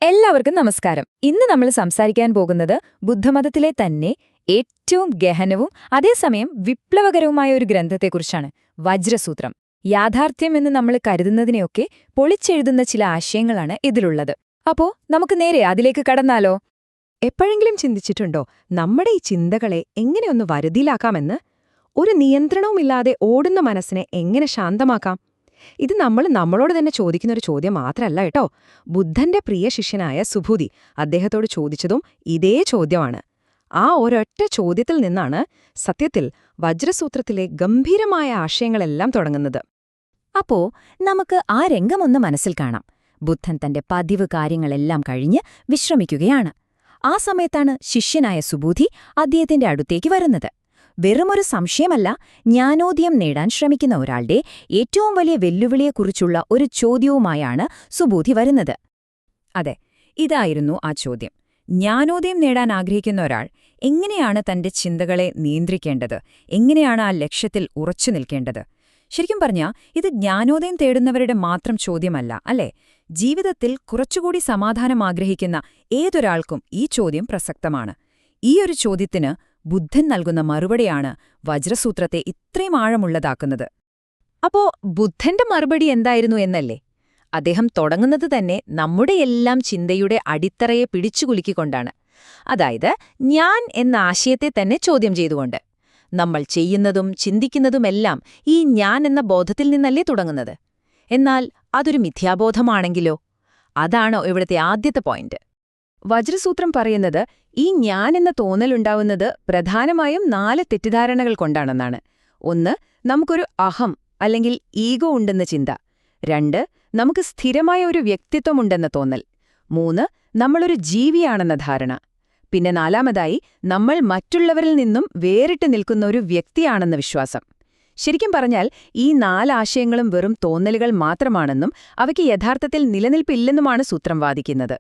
എല്ലാവർക്കും നമസ്കാരം. ഇന്ന് നമ്മൾ സംസാരിക്കാൻ പോകുന്നത് ബുദ്ധമതത്തിലെ തന്നെ ഏറ്റവും ഗഹനവും അതേസമയം വിപ്ലവകരവുമായ ഒരു ഗ്രന്ഥത്തെക്കുറിച്ചാണ്, വജ്രസൂത്രം. യാഥാർത്ഥ്യം എന്ന് നമ്മൾ കരുതുന്നതിനെയൊക്കെ പൊളിച്ചെഴുതുന്ന ചില ആശയങ്ങളാണ് ഇതിലുള്ളത്. അപ്പോ നമുക്ക് നേരെ അതിലേക്ക് കടന്നാലോ? എപ്പോഴെങ്കിലും ചിന്തിച്ചിട്ടുണ്ടോ നമ്മുടെ ഈ ചിന്തകളെ എങ്ങനെയൊന്ന് വരുതിയിലാക്കാമെന്ന്? ഒരു നിയന്ത്രണവുമില്ലാതെ ഓടുന്ന മനസ്സിനെ എങ്ങനെ ശാന്തമാക്കാം? ഇത് നമ്മളോട് തന്നെ ചോദിക്കുന്നൊരു ചോദ്യം മാത്രമല്ല കേട്ടോ. ബുദ്ധന്റെ പ്രിയ ശിഷ്യനായ സുഭൂതി അദ്ദേഹത്തോട് ചോദിച്ചതും ഇതേ ചോദ്യമാണ്. ആ ഒരൊറ്റ ചോദ്യത്തിൽ നിന്നാണ് സത്യത്തിൽ വജ്രസൂത്രത്തിലെ ഗംഭീരമായ ആശയങ്ങളെല്ലാം തുടങ്ങുന്നത്. അപ്പോ നമുക്ക് ആ രംഗമൊന്ന് മനസ്സിൽ കാണാം. ബുദ്ധൻ തന്റെ പതിവ് കാര്യങ്ങളെല്ലാം കഴിഞ്ഞ് വിശ്രമിക്കുകയാണ്. ആ സമയത്താണ് ശിഷ്യനായ സുബൂധി അദ്ദേഹത്തിന്റെ അടുത്തേക്ക് വരുന്നത്. വെറുമൊരു സംശയമല്ല, ജ്ഞാനോദയം നേടാൻ ശ്രമിക്കുന്ന ഒരാളുടെ ഏറ്റവും വലിയ വെല്ലുവിളിയെക്കുറിച്ചുള്ള ഒരു ചോദ്യവുമായാണ് സുബൂധി വരുന്നത്. അതെ, ഇതായിരുന്നു ആ ചോദ്യം. ജ്ഞാനോദയം നേടാൻ ആഗ്രഹിക്കുന്ന ഒരാൾ എങ്ങനെയാണ് തന്റെ ചിന്തകളെ നിയന്ത്രിക്കേണ്ടത്? എങ്ങനെയാണ് ആ ലക്ഷ്യത്തിൽ ഉറച്ചു നിൽക്കേണ്ടത്? ശരിക്കും പറഞ്ഞാൽ ഇത് ജ്ഞാനോദയം തേടുന്നവരുടെ മാത്രം ചോദ്യമല്ല, അല്ലേ? ജീവിതത്തിൽ കുറച്ചുകൂടി സമാധാനം ആഗ്രഹിക്കുന്ന ഏതൊരാൾക്കും ഈ ചോദ്യം പ്രസക്തമാണ്. ഈയൊരു ചോദ്യത്തിന് ബുദ്ധൻ നൽകുന്ന മറുപടിയാണ് വജ്രസൂത്രത്തെ ഇത്രയും ആഴമുള്ളതാക്കുന്നത്. അപ്പോ ബുദ്ധന്റെ മറുപടി എന്തായിരുന്നു എന്നല്ലേ? അദ്ദേഹം തുടങ്ങുന്നത് തന്നെ നമ്മുടെയെല്ലാം ചിന്തയുടെ അടിത്തറയെ പിടിച്ചുകുലുക്കിക്കൊണ്ടാണ്. അതായത് ഞാൻ എന്ന ആശയത്തെ തന്നെ ചോദ്യം ചെയ്തുകൊണ്ട്. നമ്മൾ ചെയ്യുന്നതും ചിന്തിക്കുന്നതുമെല്ലാം ഈ ഞാൻ എന്ന ബോധത്തിൽ നിന്നല്ലേ തുടങ്ങുന്നത്? എന്നാൽ അതൊരു മിഥ്യാബോധമാണെങ്കിലോ? അതാണോ ഇവിടുത്തെ ആദ്യത്തെ പോയിന്റ്. വജ്രസൂത്രം പറയുന്നത് ഈ ഞാൻ എന്ന തോന്നലുണ്ടാവുന്നത് പ്രധാനമായും 4 തെറ്റിദ്ധാരണകൾ കൊണ്ടാണെന്നാണ്. 1, നമുക്കൊരു അഹം അല്ലെങ്കിൽ ഈഗോ ഉണ്ടെന്ന ചിന്ത. 2, നമുക്ക് സ്ഥിരമായ ഒരു വ്യക്തിത്വമുണ്ടെന്ന തോന്നൽ. 3, നമ്മളൊരു ജീവിയാണെന്ന ധാരണ. പിന്നെ 4-മതായി നമ്മൾ മറ്റുള്ളവരിൽ നിന്നും വേറിട്ട് നിൽക്കുന്ന ഒരു വ്യക്തിയാണെന്ന വിശ്വാസം. ശരിക്കും പറഞ്ഞാൽ ഈ 4 ആശയങ്ങളും വെറും തോന്നലുകൾ മാത്രമാണെന്നും അവയ്ക്ക് യഥാർത്ഥത്തിൽ നിലനിൽപ്പില്ലെന്നുമാണ് സൂത്രം വാദിക്കുന്നത്.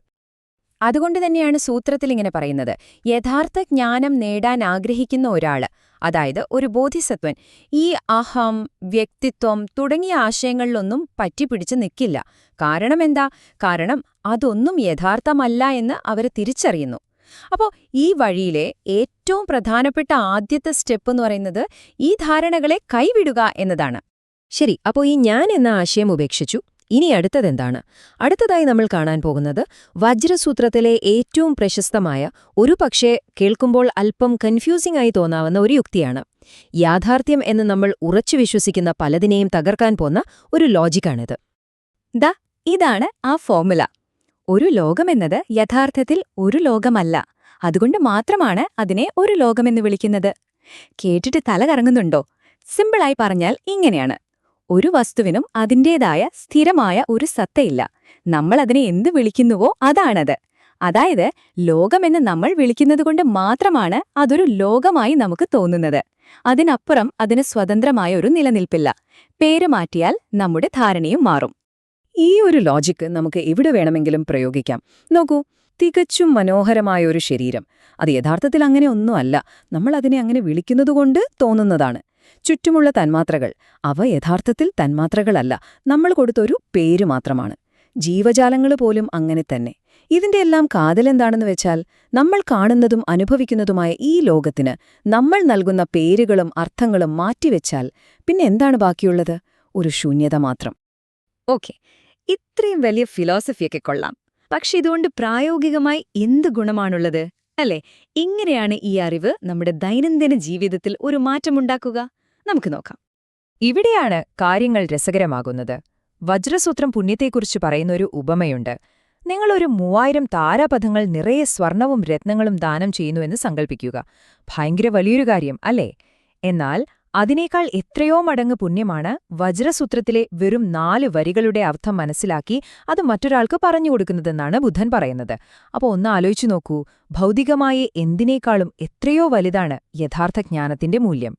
അതുകൊണ്ട് തന്നെയാണ് സൂത്രത്തിലിങ്ങനെ പറയുന്നത്, യഥാർത്ഥ ജ്ഞാനം നേടാൻ ആഗ്രഹിക്കുന്ന ഒരാള്, അതായത് ഒരു ബോധിസത്വൻ, ഈ അഹം, വ്യക്തിത്വം തുടങ്ങിയ ആശയങ്ങളിലൊന്നും പറ്റിപ്പിടിച്ച് നിൽക്കില്ല. കാരണമെന്താ? കാരണം അതൊന്നും യഥാർത്ഥമല്ല എന്ന് അവർ തിരിച്ചറിയുന്നു. അപ്പോൾ ഈ വഴിയിലെ ഏറ്റവും പ്രധാനപ്പെട്ട ആദ്യത്തെ സ്റ്റെപ്പ് എന്ന് പറയുന്നത് ഈ ധാരണകളെ കൈവിടുക എന്നതാണ്. ശരി, അപ്പോൾ ഈ ഞാൻ എന്ന ആശയം ഉപേക്ഷിച്ചു. ഇനി അടുത്തതെന്താണ്? അടുത്തതായി നമ്മൾ കാണാൻ പോകുന്നത് വജ്രസൂത്രത്തിലെ ഏറ്റവും പ്രശസ്തമായ, ഒരു പക്ഷേ കേൾക്കുമ്പോൾ അല്പം കൺഫ്യൂസിംഗ് ആയി തോന്നാവുന്ന ഒരു യുക്തിയാണ്. യാഥാർത്ഥ്യം എന്ന് നമ്മൾ ഉറച്ചു വിശ്വസിക്കുന്ന പലതിനെയും തകർക്കാൻ പോന്ന ഒരു ലോജിക്കാണിത്. ഇതാണ് ആ ഫോർമുല. ഒരു ലോകമെന്നത് യഥാർത്ഥത്തിൽ ഒരു ലോകമല്ല. അതുകൊണ്ട് മാത്രമാണ് അതിനെ ഒരു ലോകമെന്ന് വിളിക്കുന്നത്. കേട്ടിട്ട് തല കറങ്ങുന്നുണ്ടോ? സിമ്പിളായി പറഞ്ഞാൽ ഇങ്ങനെയാണ്. ഒരു വസ്തുവിനും അതിൻ്റേതായ സ്ഥിരമായ ഒരു സത്തയില്ല. നമ്മൾ അതിനെ എന്ത് വിളിക്കുന്നുവോ അതാണത്. അതായത് ലോകമെന്ന് നമ്മൾ വിളിക്കുന്നതുകൊണ്ട് മാത്രമാണ് അതൊരു ലോകമായി നമുക്ക് തോന്നുന്നത്. അതിനപ്പുറം അതിന് സ്വതന്ത്രമായ ഒരു നിലനിൽപ്പില്ല. പേര് മാറ്റിയാൽ നമ്മുടെ ധാരണയും മാറും. ഈ ഒരു ലോജിക്ക് നമുക്ക് എവിടെ വേണമെങ്കിലും പ്രയോഗിക്കാം. നോക്കൂ, തികച്ചും മനോഹരമായ ഒരു ശരീരം, അത് യഥാർത്ഥത്തിൽ അങ്ങനെ ഒന്നുമല്ല. നമ്മൾ അതിനെ അങ്ങനെ വിളിക്കുന്നതുകൊണ്ട് തോന്നുന്നതാണ്. ചുറ്റുമുള്ള തന്മാത്രകൾ, അവ യഥാർത്ഥത്തിൽ തന്മാത്രകളല്ല, നമ്മൾ കൊടുത്തൊരു പേര് മാത്രമാണ്. ജീവജാലങ്ങൾ പോലും അങ്ങനെ തന്നെ. ഇതിന്റെ എല്ലാം കാതലെന്താണെന്ന് വെച്ചാൽ, നമ്മൾ കാണുന്നതും അനുഭവിക്കുന്നതുമായ ഈ ലോകത്തിന് നമ്മൾ നൽകുന്ന പേരുകളും അർത്ഥങ്ങളും മാറ്റിവെച്ചാൽ പിന്നെ എന്താണ് ബാക്കിയുള്ളത്? ഒരു ശൂന്യത മാത്രം. ഓക്കെ, ഇത്രയും വലിയ ഫിലോസഫിയൊക്കെ കൊള്ളാം. പക്ഷെ ഇതുകൊണ്ട് പ്രായോഗികമായി എന്ത് ഗുണമാണുള്ളത്, അല്ലേ? എങ്ങനെയാണ് ഈ അറിവ് നമ്മുടെ ദൈനംദിന ജീവിതത്തിൽ ഒരു മാറ്റമുണ്ടാക്കുക? നമുക്ക് നോക്കാം. ഇവിടെയാണ് കാര്യങ്ങൾ രസകരമാകുന്നത്. വജ്രസൂത്രം പുണ്യത്തെക്കുറിച്ച് പറയുന്നൊരു ഉപമയുണ്ട്. നിങ്ങളൊരു 3000 താരാപഥങ്ങൾ നിറയെ സ്വർണവും രത്നങ്ങളും ദാനം ചെയ്യുന്നുവെന്ന് സങ്കൽപ്പിക്കുക. ഭയങ്കര വലിയൊരു കാര്യം, അല്ലേ? എന്നാൽ അതിനേക്കാൾ എത്രയോ മടങ്ങ് പുണ്യമാണ് വജ്രസൂത്രത്തിലെ വെറും 4 വരികളുടെ അർത്ഥം മനസ്സിലാക്കി അത് മറ്റൊരാൾക്ക് പറഞ്ഞുകൊടുക്കുന്നതെന്നാണ് ബുദ്ധൻ പറയുന്നത്. അപ്പോൾ ഒന്ന് ആലോചിച്ചു നോക്കൂ, ഭൗതികമായ എന്തിനേക്കാളും എത്രയോ വലുതാണ് യഥാർത്ഥ ജ്ഞാനത്തിന്റെ മൂല്യം.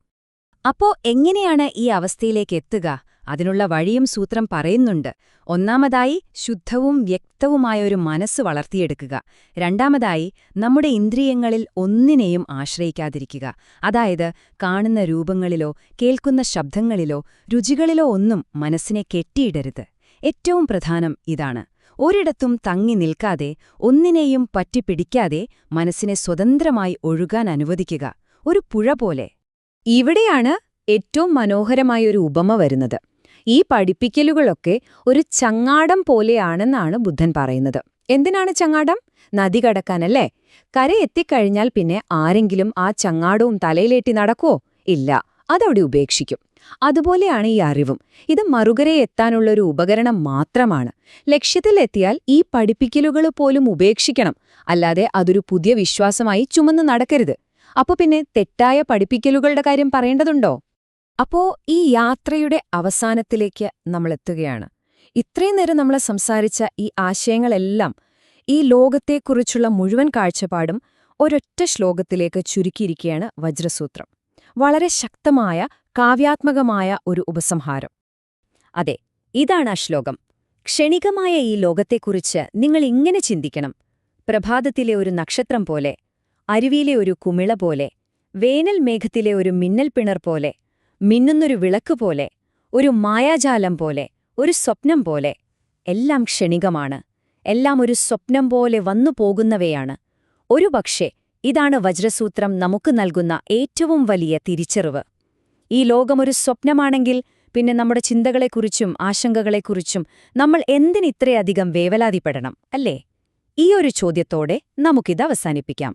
അപ്പോ എങ്ങനെയാണ് ഈ അവസ്ഥയിലേക്ക് എത്തുക? അതിനുള്ള വഴിയും സൂത്രം പറയുന്നുണ്ട്. 1-മതായി ശുദ്ധവും വ്യക്തവുമായ ഒരു മനസ്സ് വളർത്തിയെടുക്കുക. 2-മതായി നമ്മുടെ ഇന്ദ്രിയങ്ങളിൽ ഒന്നിനെയും ആശ്രയിക്കാതിരിക്കുക. അതായത് കാണുന്ന രൂപങ്ങളിലോ കേൾക്കുന്ന ശബ്ദങ്ങളിലോ രുചികളിലോ ഒന്നും മനസ്സിനെ കെട്ടിയിടരുത്. ഏറ്റവും പ്രധാനം ഇതാണ്. ഒരിടത്തും തങ്ങി നിൽക്കാതെ ഒന്നിനെയും പറ്റിപ്പിടിക്കാതെ മനസ്സിനെ സ്വതന്ത്രമായി ഒഴുകാൻ അനുവദിക്കുക, ഒരു പുഴ പോലെ. ഇവിടെയാണ് ഏറ്റവും മനോഹരമായൊരു ഉപമ വരുന്നത്. ഈ പഠിപ്പിക്കലുകളൊക്കെ ഒരു ചങ്ങാടം പോലെയാണെന്നാണ് ബുദ്ധൻ പറയുന്നത്. എന്തിനാണ് ചങ്ങാടം? നദി കടക്കാനല്ലേ? കരയെത്തിക്കഴിഞ്ഞാൽ പിന്നെ ആരെങ്കിലും ആ ചങ്ങാടവും തലയിലേറ്റി നടക്കുവോ? ഇല്ല, അതവിടെ ഉപേക്ഷിക്കും. അതുപോലെയാണ് ഈ അറിവും. ഇത് മറുകരയെ എത്താനുള്ളൊരു ഉപകരണം മാത്രമാണ്. ലക്ഷ്യത്തിലെത്തിയാൽ ഈ പഠിപ്പിക്കലുകൾ പോലും ഉപേക്ഷിക്കണം, അല്ലാതെ അതൊരു പുതിയ വിശ്വാസമായി ചുമന്ന് നടക്കരുത്. അപ്പോ പിന്നെ തെറ്റായ പഠിപ്പിക്കലുകളുടെ കാര്യം പറയേണ്ടതുണ്ടോ? അപ്പോ ഈ യാത്രയുടെ അവസാനത്തിലേക്ക് നമ്മളെത്തുകയാണ്. ഇത്രയും നേരം നമ്മൾ സംസാരിച്ച ഈ ആശയങ്ങളെല്ലാം, ഈ ലോകത്തെക്കുറിച്ചുള്ള മുഴുവൻ കാഴ്ചപ്പാടും ഒരൊറ്റ ശ്ലോകത്തിലേക്ക് ചുരുക്കിയിരിക്കുകയാണ് വജ്രസൂത്രം. വളരെ ശക്തമായ, കാവ്യാത്മകമായ ഒരു ഉപസംഹാരം. അതെ, ഇതാണ് ആ ശ്ലോകം. ക്ഷണികമായ ഈ ലോകത്തെക്കുറിച്ച് നിങ്ങൾ ഇങ്ങനെ ചിന്തിക്കണം: പ്രഭാതത്തിലെ ഒരു നക്ഷത്രം പോലെ, അരുവിയിലെ ഒരു കുമിള പോലെ, വേനൽ മേഘത്തിലെ ഒരു മിന്നൽ പിണർ പോലെ, മിന്നുന്നൊരു വിളക്ക് പോലെ, ഒരു മായാജാലം പോലെ, ഒരു സ്വപ്നം പോലെ. എല്ലാം ക്ഷണികമാണ്. എല്ലാം ഒരു സ്വപ്നം പോലെ വന്നു പോകുന്നവയാണ്. ഒരുപക്ഷേ ഇതാണ് വജ്രസൂത്രം നമുക്ക് നൽകുന്ന ഏറ്റവും വലിയ തിരിച്ചറിവ്. ഈ ലോകമൊരു സ്വപ്നമാണെങ്കിൽ പിന്നെ നമ്മുടെ ചിന്തകളെക്കുറിച്ചും ആശങ്കകളെക്കുറിച്ചും നമ്മൾ എന്തിനിത്രയധികം വേവലാതിപ്പെടണം, അല്ലേ? ഈയൊരു ചോദ്യത്തോടെ നമുക്കിത് അവസാനിപ്പിക്കാം.